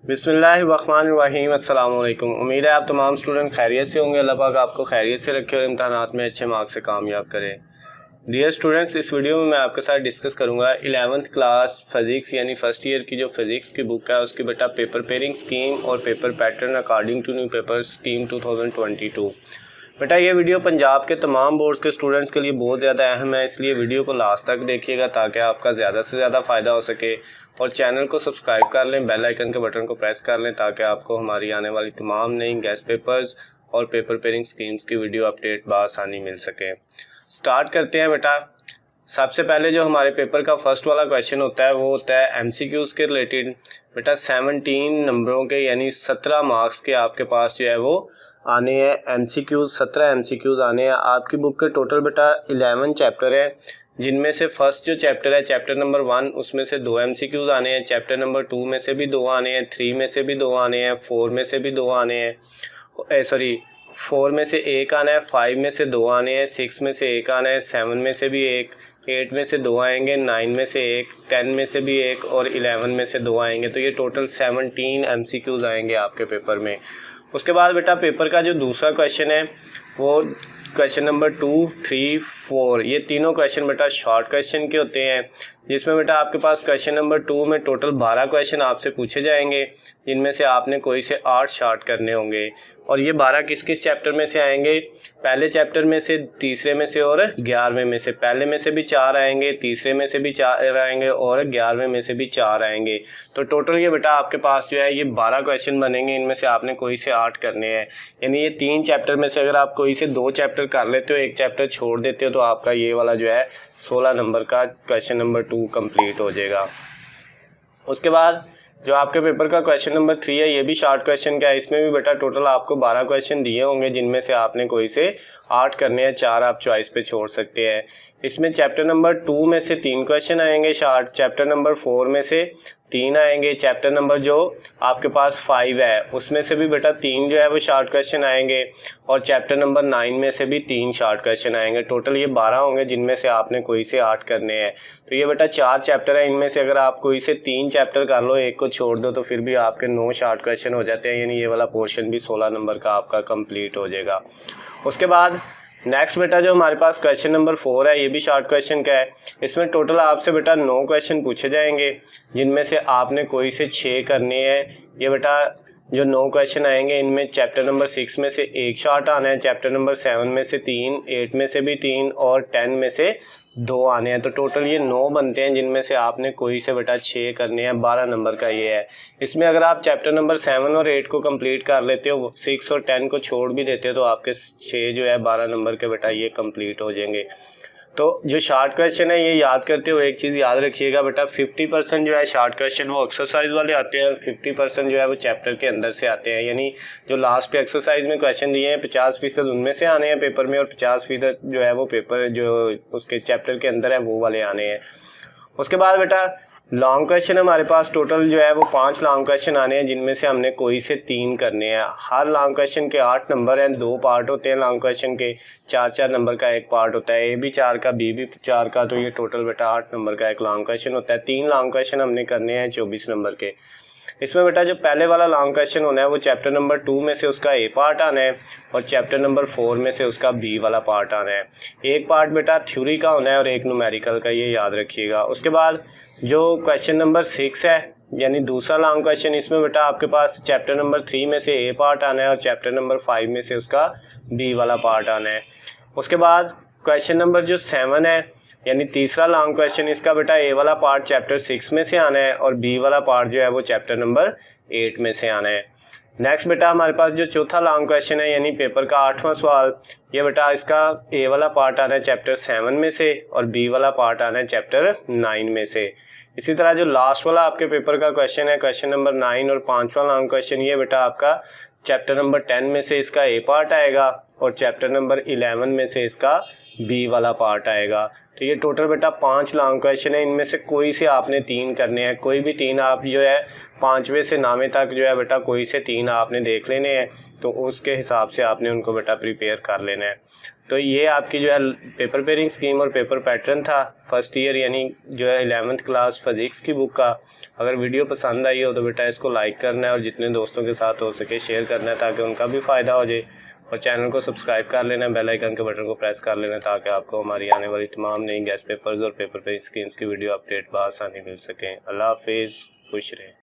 बिस्मिल्लाहिर्रहमानिर्रहीम। अस्सलाम वालेकुम। उम्मीद है आप तमाम स्टूडेंट खैरियत से होंगे। अल्लाह पाक आपको खैरियत से रखे और इम्तहानात में अच्छे मार्क्स से कामयाब करे। डियर स्टूडेंट्स, इस वीडियो में मैं आपके साथ डिस्कस करूंगा 11th क्लास फिज़िक्स यानी फ़र्स्ट ईयर की जो फिज़िक्स की बुक है उसकी बेटा पेपर पेयरिंग स्कीम और paper pattern according to new paper scheme 2022। बेटा ये वीडियो पंजाब के तमाम बोर्ड्स के स्टूडेंट्स के लिए बहुत ज़्यादा अहम है, इसलिए वीडियो को लास्ट तक देखिएगा ताकि आपका ज़्यादा से ज़्यादा फ़ायदा हो सके। और चैनल को सब्सक्राइब कर लें, बेल आइकन के बटन को प्रेस कर लें ताकि आपको हमारी आने वाली तमाम नई गेस्ट पेपर्स और पेपर पेयरिंग स्कीम्स की वीडियो अपडेट बआसानी मिल सके। स्टार्ट करते हैं बेटा। सबसे पहले जो हमारे पेपर का फर्स्ट वाला क्वेश्चन होता है वो होता है एमसीक्यूज़ के रिलेटेड। बेटा 17 नंबरों के यानी 17 मार्क्स के आपके पास जो है वो आने हैं एमसीक्यूज़। 17 एमसीक्यूज़ आने हैं। आपकी बुक के टोटल बेटा 11 चैप्टर है, जिनमें से फर्स्ट जो चैप्टर है चैप्टर नंबर 1 उसमें से 2 एमसीक्यूज़ आने हैं, चैप्टर नंबर 2 में से भी 2 आने हैं, 3 में से भी 2 आने हैं, 4 में से भी 2 आने हैं, 4 में से 1 आना है, 5 में से 2 आने हैं, 6 में से 1 आना है, 7 में से भी 1, 8 में से 2 आएंगे, 9 में से 1, 10 में से भी 1 और 11 में से 2 आएंगे। तो ये टोटल 17 एमसीक्यूज़ आएंगे आपके पेपर में। उसके बाद बेटा पेपर का जो दूसरा क्वेश्चन है वो क्वेश्चन नंबर 2, 3, 4 ये तीनों क्वेश्चन बेटा शॉर्ट क्वेश्चन के होते हैं, जिसमें बेटा आपके पास क्वेश्चन नंबर 2 में टोटल 12 क्वेश्चन आपसे पूछे जाएंगे, जिनमें से आपने कोई से 8 शॉर्ट करने होंगे। और ये 12 किस किस चैप्टर में से आएंगे? पहले चैप्टर में से, तीसरे में से और 11वें में से। पहले में से भी 4 आएंगे, तीसरे में से भी 4 आएंगे और 11वें में से भी 4 आएंगे। तो टोटल ये बेटा आपके पास जो है ये 12 क्वेश्चन बनेंगे, इनमें से आपने कोई से 8 करने हैं। यानी ये 3 चैप्टर में से अगर आप कोई से 2 चैप्टर कर लेते हो, 1 चैप्टर छोड़ देते हो, तो आपका ये वाला जो है 16 नंबर का क्वेश्चन नंबर 2 कंप्लीट हो जाएगा। उसके बाद जो आपके पेपर का क्वेश्चन नंबर 3 है ये भी शॉर्ट क्वेश्चन का है। इसमें भी बेटा टोटल आपको 12 क्वेश्चन दिए होंगे, जिनमें से आपने कोई से 8 करने हैं, 4 आप चॉइस पे छोड़ सकते हैं। इसमें चैप्टर नंबर 2 में से 3 क्वेश्चन आएंगे शॉर्ट, चैप्टर नंबर 4 में से 3 आएंगे, चैप्टर नंबर जो आपके पास 5 है उसमें से भी बेटा 3 जो है वो शॉर्ट क्वेश्चन आएंगे, और चैप्टर नंबर 9 में से भी 3 शॉर्ट क्वेश्चन आएंगे। टोटल ये 12 होंगे, जिनमें से आपने कोई से 8 करने हैं। तो ये बेटा 4 चैप्टर है, इनमें से अगर आप कोई से 3 चैप्टर कर लो, 1 को छोड़ दो, तो फिर भी आपके 9 शॉर्ट क्वेश्चन हो जाते हैं। यानी ये वाला पोर्शन भी 16 नंबर का आपका कंप्लीट हो जाएगा। उसके बाद नेक्स्ट बेटा जो हमारे पास क्वेश्चन नंबर 4 है ये भी शॉर्ट क्वेश्चन का है। इसमें टोटल आपसे बेटा 9 क्वेश्चन पूछे जाएंगे, जिनमें से आपने कोई से 6 करने हैं। ये बेटा जो 9 क्वेश्चन आएंगे इनमें चैप्टर नंबर 6 में से 1 शॉर्ट आना है, चैप्टर नंबर 7 में से 3, 8 में से भी 3 और 10 में से 2 आने हैं। तो टोटल ये 9 बनते हैं, जिनमें से आपने कोई से बेटा 6 करने हैं। 12 नंबर का ये है। इसमें अगर आप चैप्टर नंबर 7 और 8 को कंप्लीट कर लेते हो, 6 और 10 को छोड़ भी देते हो, तो आपके 6 जो है 12 नंबर के बेटा ये कंप्लीट हो जाएंगे। तो जो शॉर्ट क्वेश्चन है ये याद करते हुए एक चीज़ याद रखिएगा बेटा, 50% जो है शॉर्ट क्वेश्चन वो एक्सरसाइज वाले आते हैं और 50% जो है वो चैप्टर के अंदर से आते हैं। यानी जो लास्ट पे एक्सरसाइज में क्वेश्चन दिए हैं 50% उनमें से आने हैं पेपर में, और 50% जो है वो पेपर जो उसके चैप्टर के अंदर है वो वाले आने हैं। उसके बाद बेटा लॉन्ग क्वेश्चन हमारे पास टोटल जो है वो 5 लॉन्ग क्वेश्चन आने हैं, जिनमें से हमने कोई से 3 करने हैं। हर लॉन्ग क्वेश्चन के 8 नंबर हैं, 2 पार्ट होते हैं लॉन्ग क्वेश्चन के, 4-4 नंबर का एक पार्ट होता है, ए भी 4 का, बी भी 4 का। तो ये टोटल बेटा 8 नंबर का एक लॉन्ग क्वेश्चन होता है। 3 लॉन्ग क्वेश्चन हमने करने हैं 24 नंबर के। इसमें बेटा जो पहले वाला लॉन्ग क्वेश्चन होना है वो चैप्टर नंबर 2 में से उसका ए पार्ट आना है, और चैप्टर नंबर 4 में से उसका बी वाला पार्ट आना है। एक पार्ट बेटा थ्योरी का होना है और एक न्यूमेरिकल का, ये याद रखिएगा। उसके बाद जो क्वेश्चन नंबर 6 है यानी दूसरा लॉन्ग क्वेश्चन, इसमें बेटा आपके पास चैप्टर नंबर 3 में से ए पार्ट आना है और चैप्टर नंबर 5 में से उसका बी वाला पार्ट आना है। उसके बाद क्वेश्चन नंबर जो 7 है यानी तीसरा लॉन्ग क्वेश्चन, इसका बेटा ए वाला पार्ट चैप्टर 6 में से आना है और बी वाला पार्ट जो है वो चैप्टर नंबर 8 में से आना है। नेक्स्ट बेटा हमारे पास जो चौथा लॉन्ग क्वेश्चन है यानी पेपर का 8वां सवाल, ये बेटा इसका ए वाला पार्ट आना है चैप्टर 7 में से और बी वाला पार्ट आना है चैप्टर 9 में से। इसी तरह जो लास्ट वाला आपके पेपर का क्वेश्चन है क्वेश्चन नंबर 9 और 5वां लॉन्ग क्वेश्चन, ये बेटा आपका चैप्टर नंबर 10 में से इसका ए पार्ट आएगा और चैप्टर नंबर 11 में से इसका बी वाला पार्ट आएगा। तो ये टोटल बेटा 5 लॉन्ग क्वेश्चन है, इनमें से कोई से आपने 3 करने हैं, कोई भी 3 आप जो है 5वें से 9वें तक जो है बेटा कोई से 3 आपने देख लेने हैं, तो उसके हिसाब से आपने उनको बेटा प्रिपेयर कर लेना है। तो ये आपकी जो है पेपर पेयरिंग स्कीम और पेपर पैटर्न था फर्स्ट ईयर यानी जो है 11th क्लास फिजिक्स की बुक का। अगर वीडियो पसंद आई हो तो बेटा इसको लाइक करना है और जितने दोस्तों के साथ हो सके शेयर करना है ताकि उनका भी फ़ायदा हो जाए, और चैनल को सब्सक्राइब कर लेना, बेल आइकन के बटन को प्रेस कर लेना ताकि आपको हमारी आने वाली तमाम नई गेस्ट पेपर्स और पेपर पेयरिंग स्कीम्स की वीडियो अपडेट बआसानी मिल सकें। अल्लाह हाफिज़, खुश रहें।